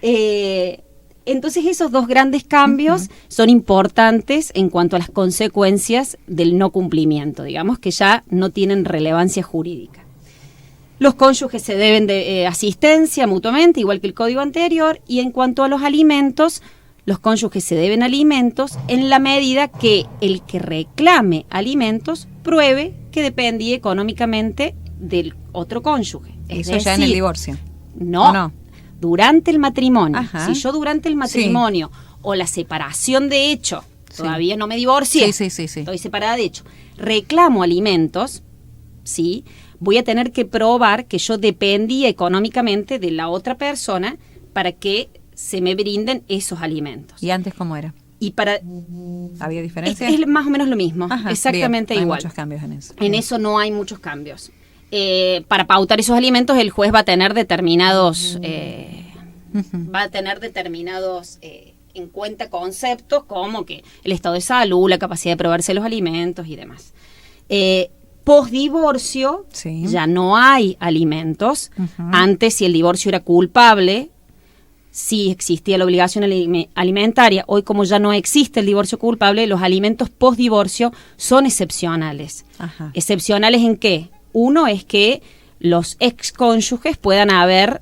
Entonces esos dos grandes cambios son importantes en cuanto a las consecuencias del no cumplimiento, digamos que ya no tienen relevancia jurídica. Los cónyuges se deben de asistencia mutuamente, igual que el código anterior, y en cuanto a los alimentos, los cónyuges se deben alimentos en la medida que el que reclame alimentos pruebe que dependía económicamente del otro cónyuge. Eso decir, ya en el divorcio. No. Durante el matrimonio. Ajá. Si yo durante el matrimonio o la separación de hecho, todavía no me divorcié, sí. estoy separada de hecho, reclamo alimentos, ¿sí? Voy a tener que probar que yo dependía económicamente de la otra persona para que se me brinden esos alimentos. ¿Y antes cómo era? Y para ¿Había diferencia? Es más o menos lo mismo. Ajá, exactamente bien. igual. Hay muchos cambios en eso. En eso no hay muchos cambios. Para pautar esos alimentos, el juez va a tener determinados en cuenta conceptos como que el estado de salud, la capacidad de probarse los alimentos y demás. Post-divorcio ya no hay alimentos. Antes, si el divorcio era culpable, sí existía la obligación alimentaria. Hoy, como ya no existe el divorcio culpable, los alimentos post-divorcio son excepcionales. Ajá. ¿Excepcionales en qué? Uno es que los excónyuges puedan haber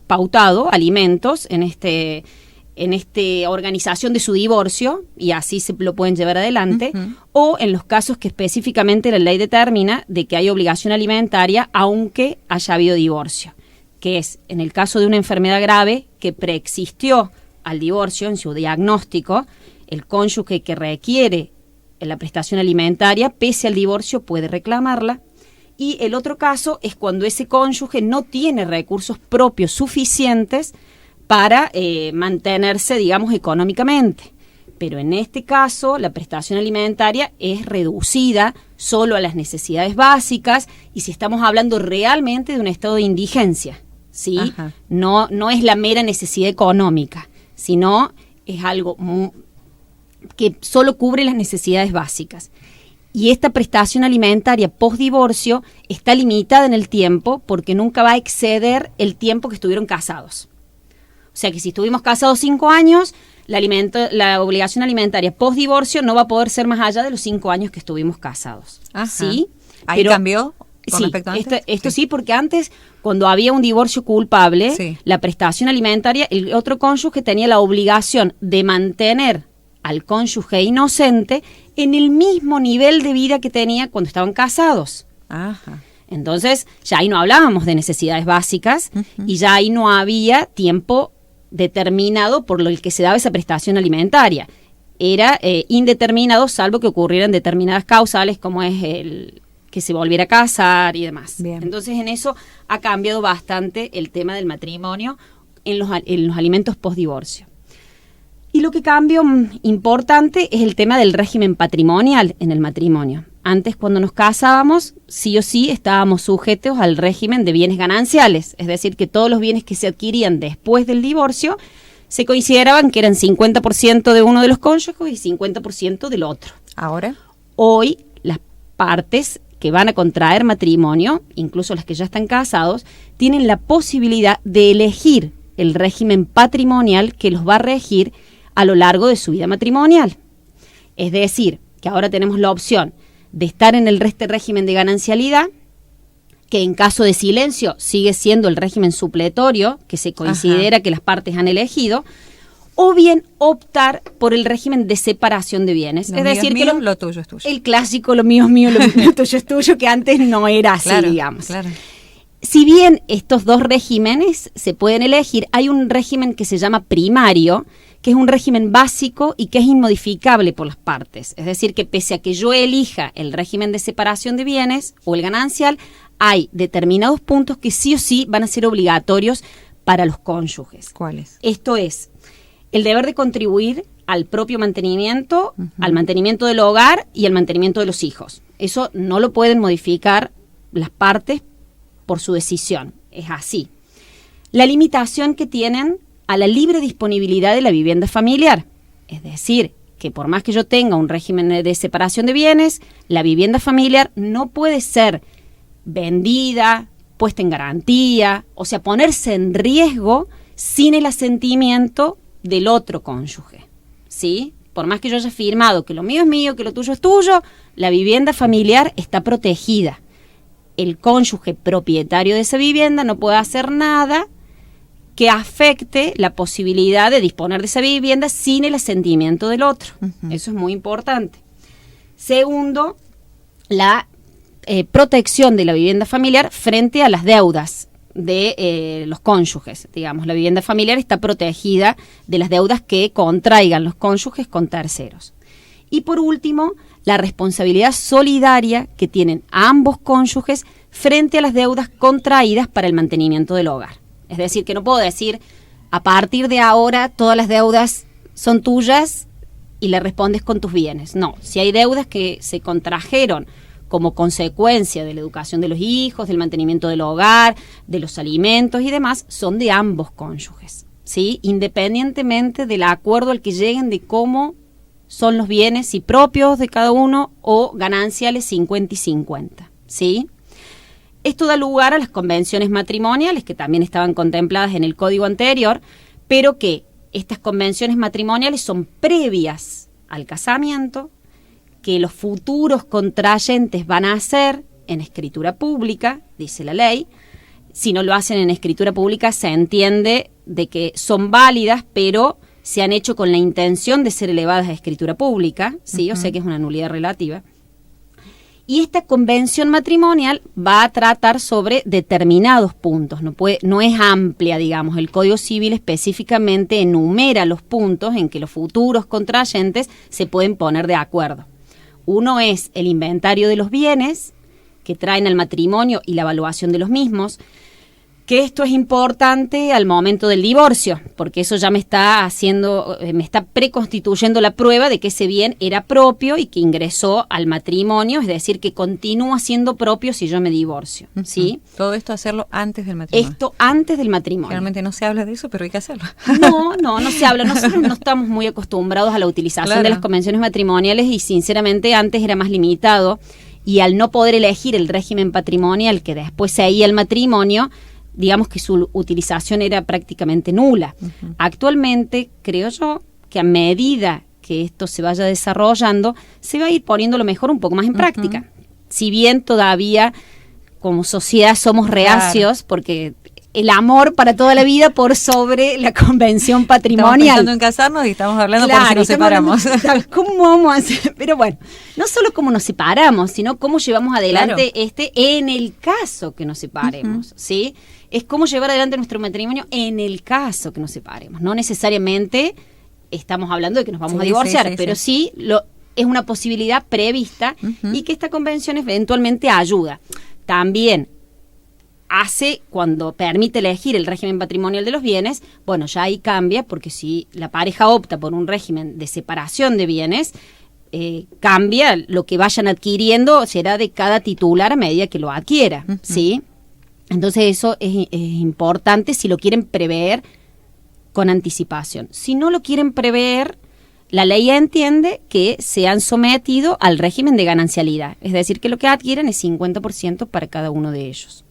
pautado alimentos en esta organización de su divorcio y así se lo pueden llevar adelante, o en los casos que específicamente la ley determina de que hay obligación alimentaria aunque haya habido divorcio, que es en el caso de una enfermedad grave que preexistió al divorcio en su diagnóstico, el cónyuge que requiere la prestación alimentaria pese al divorcio puede reclamarla. Y el otro caso es cuando ese cónyuge no tiene recursos propios suficientes para mantenerse, digamos, económicamente. Pero en este caso, la prestación alimentaria es reducida solo a las necesidades básicas y si estamos hablando realmente de un estado de indigencia, ¿sí? No es la mera necesidad económica, sino es algo que solo cubre las necesidades básicas. Y esta prestación alimentaria post-divorcio está limitada en el tiempo porque nunca va a exceder el tiempo que estuvieron casados. O sea que si estuvimos casados 5 años, la obligación alimentaria post-divorcio no va a poder ser más allá de los 5 años que estuvimos casados. Ajá. ¿Sí? ¿Ahí cambió con respecto a antes? Esto sí, porque antes, cuando había un divorcio culpable, la prestación alimentaria, el otro cónyuge tenía la obligación de mantener al cónyuge inocente en el mismo nivel de vida que tenía cuando estaban casados. Ajá. Entonces, ya ahí no hablábamos de necesidades básicas y ya ahí no había tiempo determinado por el que se daba esa prestación alimentaria. Era indeterminado, salvo que ocurrieran determinadas causales, como es el que se volviera a casar y demás. Bien. Entonces, en eso ha cambiado bastante el tema del matrimonio en los alimentos post-divorcio. Y lo que cambió importante es el tema del régimen patrimonial en el matrimonio. Antes, cuando nos casábamos, sí o sí estábamos sujetos al régimen de bienes gananciales, es decir, que todos los bienes que se adquirían después del divorcio se consideraban que eran 50% de uno de los cónyuges y 50% del otro. ¿Ahora? Hoy, las partes que van a contraer matrimonio, incluso las que ya están casados, tienen la posibilidad de elegir el régimen patrimonial que los va a regir a lo largo de su vida matrimonial. Es decir, que ahora tenemos la opción de estar en el régimen de ganancialidad, que en caso de silencio sigue siendo el régimen supletorio, que se considera que las partes han elegido, o bien optar por el régimen de separación de bienes. Lo es decir, que lo tuyo es tuyo. El clásico, lo mío es mío, lo tuyo es tuyo, que antes no era así, digamos. Claro. Si bien estos dos regímenes se pueden elegir, hay un régimen que se llama primario, que es un régimen básico y que es inmodificable por las partes. Es decir, que pese a que yo elija el régimen de separación de bienes o el ganancial, hay determinados puntos que sí o sí van a ser obligatorios para los cónyuges. ¿Cuáles? Esto es el deber de contribuir al propio mantenimiento, al mantenimiento del hogar y al mantenimiento de los hijos. Eso no lo pueden modificar las partes por su decisión. Es así. La limitación que tienen a la libre disponibilidad de la vivienda familiar. Es decir, que por más que yo tenga un régimen de separación de bienes, la vivienda familiar no puede ser vendida, puesta en garantía, o sea, ponerse en riesgo sin el asentimiento del otro cónyuge, ¿sí? Por más que yo haya firmado que lo mío es mío, que lo tuyo es tuyo, la vivienda familiar está protegida. El cónyuge propietario de esa vivienda no puede hacer nada que afecte la posibilidad de disponer de esa vivienda sin el asentimiento del otro. Eso es muy importante. Segundo, la protección de la vivienda familiar frente a las deudas de los cónyuges. Digamos, la vivienda familiar está protegida de las deudas que contraigan los cónyuges con terceros. Y por último, la responsabilidad solidaria que tienen ambos cónyuges frente a las deudas contraídas para el mantenimiento del hogar. Es decir, que no puedo decir, a partir de ahora todas las deudas son tuyas y le respondes con tus bienes. No, si hay deudas que se contrajeron como consecuencia de la educación de los hijos, del mantenimiento del hogar, de los alimentos y demás, son de ambos cónyuges, ¿sí? Independientemente del acuerdo al que lleguen de cómo son los bienes, si propios de cada uno o gananciales 50 y 50, ¿sí? Esto da lugar a las convenciones matrimoniales, que también estaban contempladas en el código anterior, pero que estas convenciones matrimoniales son previas al casamiento, que los futuros contrayentes van a hacer en escritura pública, dice la ley. Si no lo hacen en escritura pública, se entiende de que son válidas, pero se han hecho con la intención de ser elevadas a escritura pública, ¿sí? O sea que es una nulidad relativa. Y esta convención matrimonial va a tratar sobre determinados puntos, no es amplia, digamos. El Código Civil específicamente enumera los puntos en que los futuros contrayentes se pueden poner de acuerdo. Uno es el inventario de los bienes que traen al matrimonio y la evaluación de los mismos, que esto es importante al momento del divorcio, porque eso ya me está preconstituyendo la prueba de que ese bien era propio y que ingresó al matrimonio, es decir, que continúa siendo propio si yo me divorcio, ¿sí? Todo esto hacerlo antes del matrimonio. Esto antes del matrimonio. Realmente no se habla de eso, pero hay que hacerlo. No se habla. Nosotros no estamos muy acostumbrados a la utilización de las convenciones matrimoniales y sinceramente antes era más limitado y al no poder elegir el régimen patrimonial que después seguía el matrimonio, digamos que su utilización era prácticamente nula. Actualmente, creo yo, que a medida que esto se vaya desarrollando, se va a ir poniendo lo mejor un poco más en práctica. Si bien todavía como sociedad somos reacios, porque el amor para toda la vida por sobre la convención patrimonial. Estamos pensando en casarnos y estamos hablando por si nos separamos. ¿Cómo vamos a hacer? Pero bueno, no solo cómo nos separamos, sino cómo llevamos adelante en el caso que nos separemos, ¿sí? Es cómo llevar adelante nuestro matrimonio en el caso que nos separemos. No necesariamente estamos hablando de que nos vamos a divorciar, pero sí es una posibilidad prevista y que esta convención eventualmente ayuda. También hace, cuando permite elegir el régimen patrimonial de los bienes, bueno, ya ahí cambia, porque si la pareja opta por un régimen de separación de bienes, cambia, lo que vayan adquiriendo será de cada titular a medida que lo adquiera, ¿sí? Entonces eso es importante si lo quieren prever con anticipación. Si no lo quieren prever, la ley entiende que se han sometido al régimen de ganancialidad, es decir, que lo que adquieren es 50% para cada uno de ellos.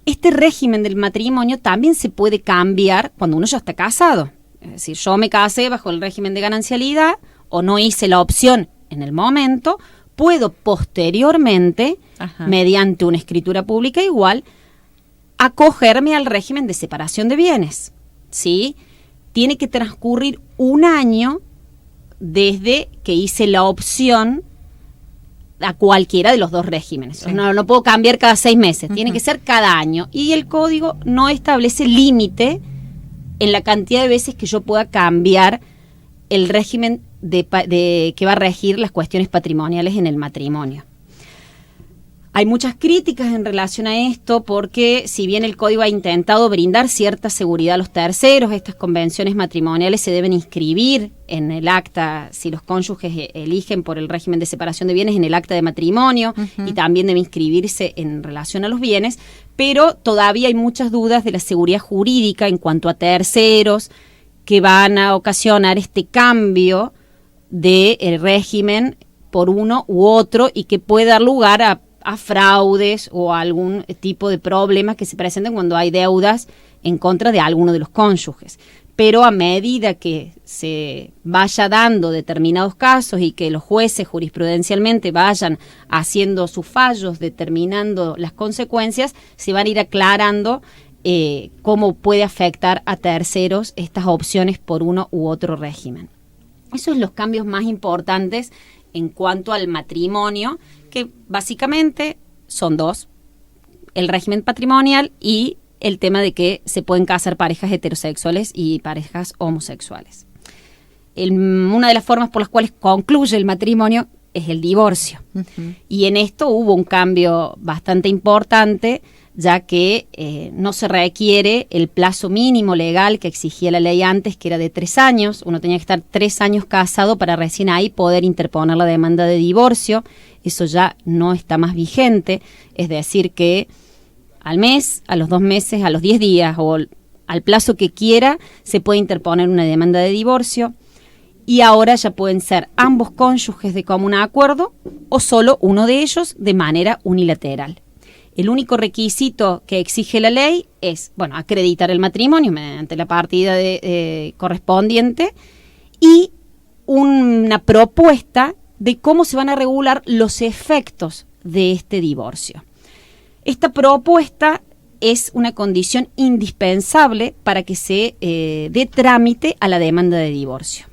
Este régimen del matrimonio también se puede cambiar cuando uno ya está casado. Es decir, yo me casé bajo el régimen de ganancialidad o no hice la opción en el momento, puedo posteriormente, mediante una escritura pública igual, acogerme al régimen de separación de bienes, ¿sí? Tiene que transcurrir un año desde que hice la opción a cualquiera de los dos regímenes. Sí. No puedo cambiar cada 6 meses, tiene que ser cada año. Y el código no establece límite en la cantidad de veces que yo pueda cambiar el régimen que va a regir las cuestiones patrimoniales en el matrimonio. Hay muchas críticas en relación a esto porque si bien el código ha intentado brindar cierta seguridad a los terceros, estas convenciones matrimoniales se deben inscribir en el acta, si los cónyuges eligen por el régimen de separación de bienes, en el acta de matrimonio, y también debe inscribirse en relación a los bienes, pero todavía hay muchas dudas de la seguridad jurídica en cuanto a terceros que van a ocasionar este cambio del régimen por uno u otro y que puede dar lugar a fraudes o a algún tipo de problemas que se presenten cuando hay deudas en contra de alguno de los cónyuges. Pero a medida que se vaya dando determinados casos y que los jueces jurisprudencialmente vayan haciendo sus fallos, determinando las consecuencias, se van a ir aclarando cómo puede afectar a terceros estas opciones por uno u otro régimen. Esos son los cambios más importantes en cuanto al matrimonio, que básicamente son dos: el régimen patrimonial y el tema de que se pueden casar parejas heterosexuales y parejas homosexuales. Una de las formas por las cuales concluye el matrimonio es el divorcio. Uh-huh. Y en esto hubo un cambio bastante importante, ya que no se requiere el plazo mínimo legal que exigía la ley antes, que era de 3 años. Uno tenía que estar 3 años casado para recién ahí poder interponer la demanda de divorcio. Eso ya no está más vigente, es decir que al mes, a los 2 meses, a los 10 días o al plazo que quiera, se puede interponer una demanda de divorcio. Y ahora ya pueden ser ambos cónyuges de común acuerdo o solo uno de ellos de manera unilateral. El único requisito que exige la ley es, acreditar el matrimonio mediante la partida correspondiente y una propuesta de cómo se van a regular los efectos de este divorcio. Esta propuesta es una condición indispensable para que se dé trámite a la demanda de divorcio.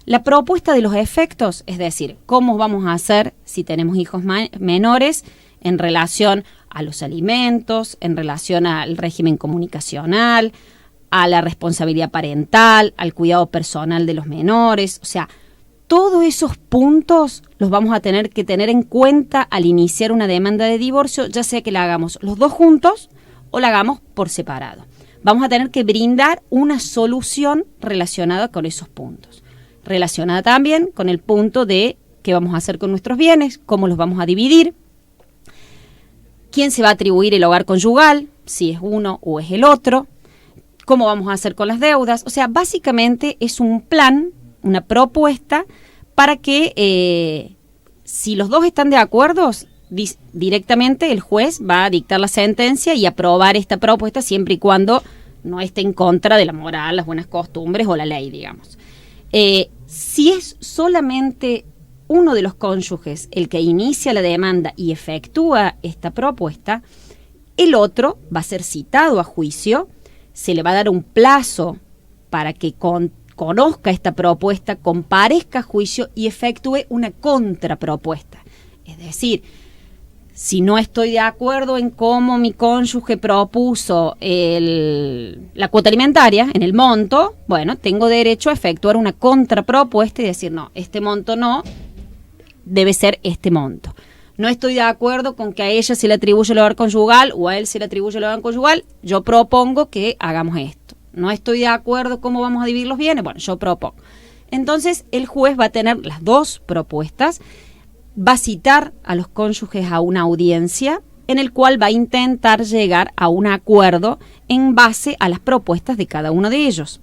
La propuesta de los efectos, es decir, cómo vamos a hacer si tenemos hijos menores en relación a los alimentos, en relación al régimen comunicacional, a la responsabilidad parental, al cuidado personal de los menores, o sea, todos esos puntos los vamos a tener que tener en cuenta al iniciar una demanda de divorcio, ya sea que la hagamos los dos juntos o la hagamos por separado. Vamos a tener que brindar una solución relacionada con esos puntos. Relacionada también con el punto de qué vamos a hacer con nuestros bienes, cómo los vamos a dividir, quién se va a atribuir el hogar conyugal, si es uno o es el otro, cómo vamos a hacer con las deudas. O sea, básicamente es un plan, una propuesta para que si los dos están de acuerdo, directamente el juez va a dictar la sentencia y aprobar esta propuesta siempre y cuando no esté en contra de la moral, las buenas costumbres o la ley, digamos. Si es solamente uno de los cónyuges el que inicia la demanda y efectúa esta propuesta, el otro va a ser citado a juicio, se le va a dar un plazo para que conozca esta propuesta, comparezca a juicio y efectúe una contrapropuesta. Es decir, si no estoy de acuerdo en cómo mi cónyuge propuso la cuota alimentaria, en el monto, tengo derecho a efectuar una contrapropuesta y decir, no, este monto no, debe ser este monto. No estoy de acuerdo con que a ella se le atribuye el hogar conyugal o a él se le atribuye el hogar conyugal, yo propongo que hagamos esto. No estoy de acuerdo cómo vamos a dividir los bienes, yo propongo. Entonces el juez va a tener las dos propuestas, va a citar a los cónyuges a una audiencia en el cual va a intentar llegar a un acuerdo en base a las propuestas de cada uno de ellos.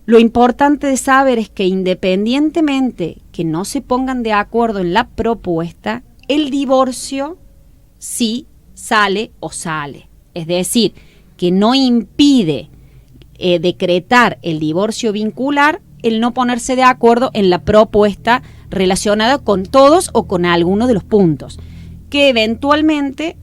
Lo importante de saber es que independientemente que no se pongan de acuerdo en la propuesta, el divorcio sí sale o sale. Es decir, que no impide decretar el divorcio vincular el no ponerse de acuerdo en la propuesta relacionada con todos o con alguno de los puntos, que eventualmente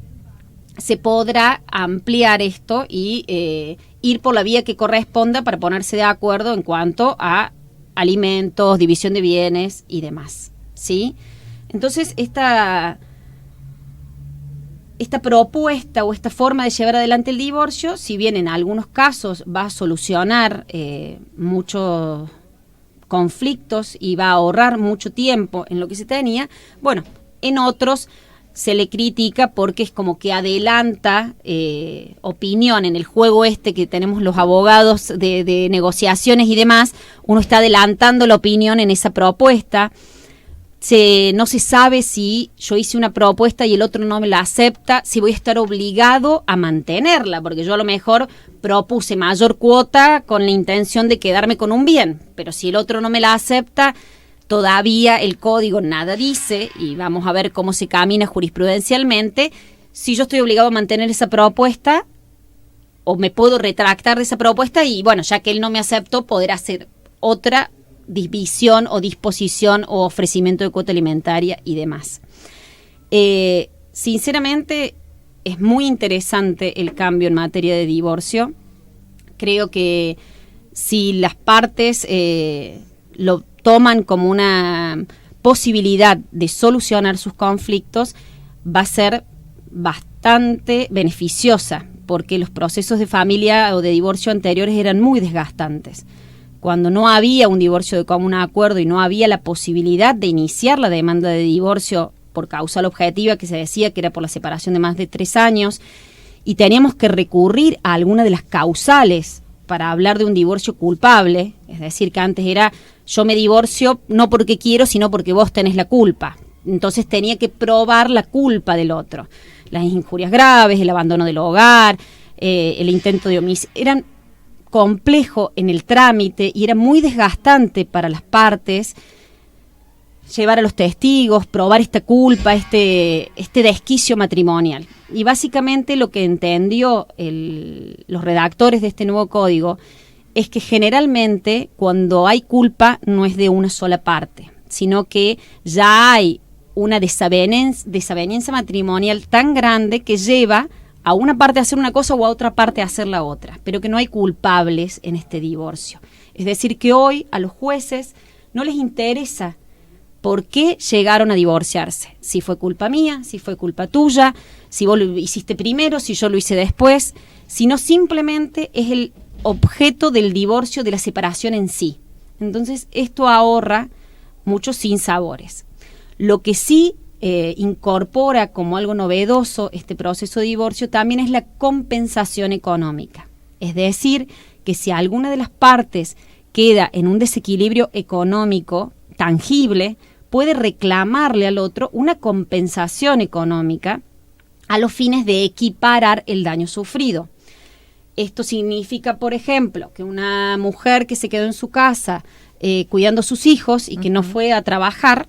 se podrá ampliar esto y ir por la vía que corresponda para ponerse de acuerdo en cuanto a alimentos, división de bienes y demás, ¿sí? Entonces, esta propuesta o esta forma de llevar adelante el divorcio, si bien en algunos casos va a solucionar muchos conflictos y va a ahorrar mucho tiempo en lo que se tenía, en otros se le critica porque es como que adelanta opinión en el juego que tenemos los abogados de negociaciones y demás, uno está adelantando la opinión en esa propuesta. No se sabe si yo hice una propuesta y el otro no me la acepta, si voy a estar obligado a mantenerla, porque yo a lo mejor propuse mayor cuota con la intención de quedarme con un bien, pero si el otro no me la acepta, todavía el código nada dice, y vamos a ver cómo se camina jurisprudencialmente, si yo estoy obligado a mantener esa propuesta o me puedo retractar de esa propuesta y, bueno, ya que él no me aceptó, poder hacer otra división o disposición o ofrecimiento de cuota alimentaria y demás. Sinceramente, es muy interesante el cambio en materia de divorcio. Creo que si las partes lo toman como una posibilidad de solucionar sus conflictos, va a ser bastante beneficiosa, porque los procesos de familia o de divorcio anteriores eran muy desgastantes. Cuando no había un divorcio de común acuerdo y no había la posibilidad de iniciar la demanda de divorcio por causal objetiva, que se decía que era por la separación de más de 3 años, y teníamos que recurrir a alguna de las causales para hablar de un divorcio culpable, es decir, que antes era yo me divorcio no porque quiero, sino porque vos tenés la culpa. Entonces tenía que probar la culpa del otro. Las injurias graves, el abandono del hogar, el intento de homicidio, eran complejo en el trámite y era muy desgastante para las partes llevar a los testigos, probar esta culpa, este desquicio matrimonial. Y básicamente lo que entendió los redactores de este nuevo código es que generalmente cuando hay culpa no es de una sola parte, sino que ya hay una desaveniencia matrimonial tan grande que lleva a una parte a hacer una cosa o a otra parte a hacer la otra, pero que no hay culpables en este divorcio. Es decir, que hoy a los jueces no les interesa por qué llegaron a divorciarse. Si fue culpa mía, si fue culpa tuya, si vos lo hiciste primero, si yo lo hice después, sino simplemente es el objeto del divorcio, de la separación en sí. Entonces, esto ahorra muchos sinsabores. Lo que sí incorpora como algo novedoso este proceso de divorcio también es la compensación económica. Es decir, que si alguna de las partes queda en un desequilibrio económico tangible, puede reclamarle al otro una compensación económica a los fines de equiparar el daño sufrido. Esto significa, por ejemplo, que una mujer que se quedó en su casa cuidando a sus hijos y que no fue a trabajar,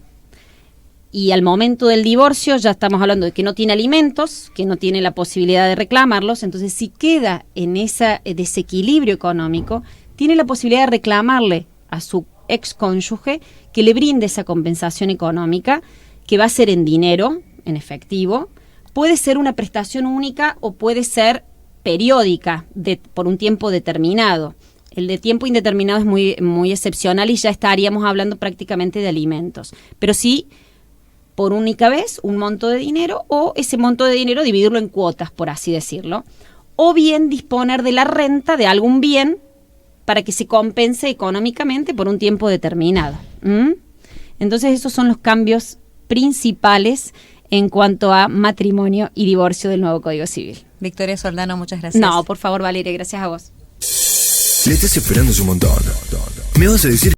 y al momento del divorcio ya estamos hablando de que no tiene alimentos, que no tiene la posibilidad de reclamarlos, entonces si queda en ese desequilibrio económico, tiene la posibilidad de reclamarle a su excónyuge que le brinde esa compensación económica, que va a ser en dinero, en efectivo, puede ser una prestación única o puede ser periódica, por un tiempo determinado. El de tiempo indeterminado es muy, muy excepcional y ya estaríamos hablando prácticamente de alimentos, pero sí por única vez un monto de dinero, o ese monto de dinero dividirlo en cuotas, por así decirlo, o bien disponer de la renta de algún bien para que se compense económicamente por un tiempo determinado. Entonces esos son los cambios principales en cuanto a matrimonio y divorcio del nuevo Código Civil. Victoria Soldano, muchas gracias. No, por favor, Valeria, gracias a vos. Le estás esperando un montón. ¿Me vas a decir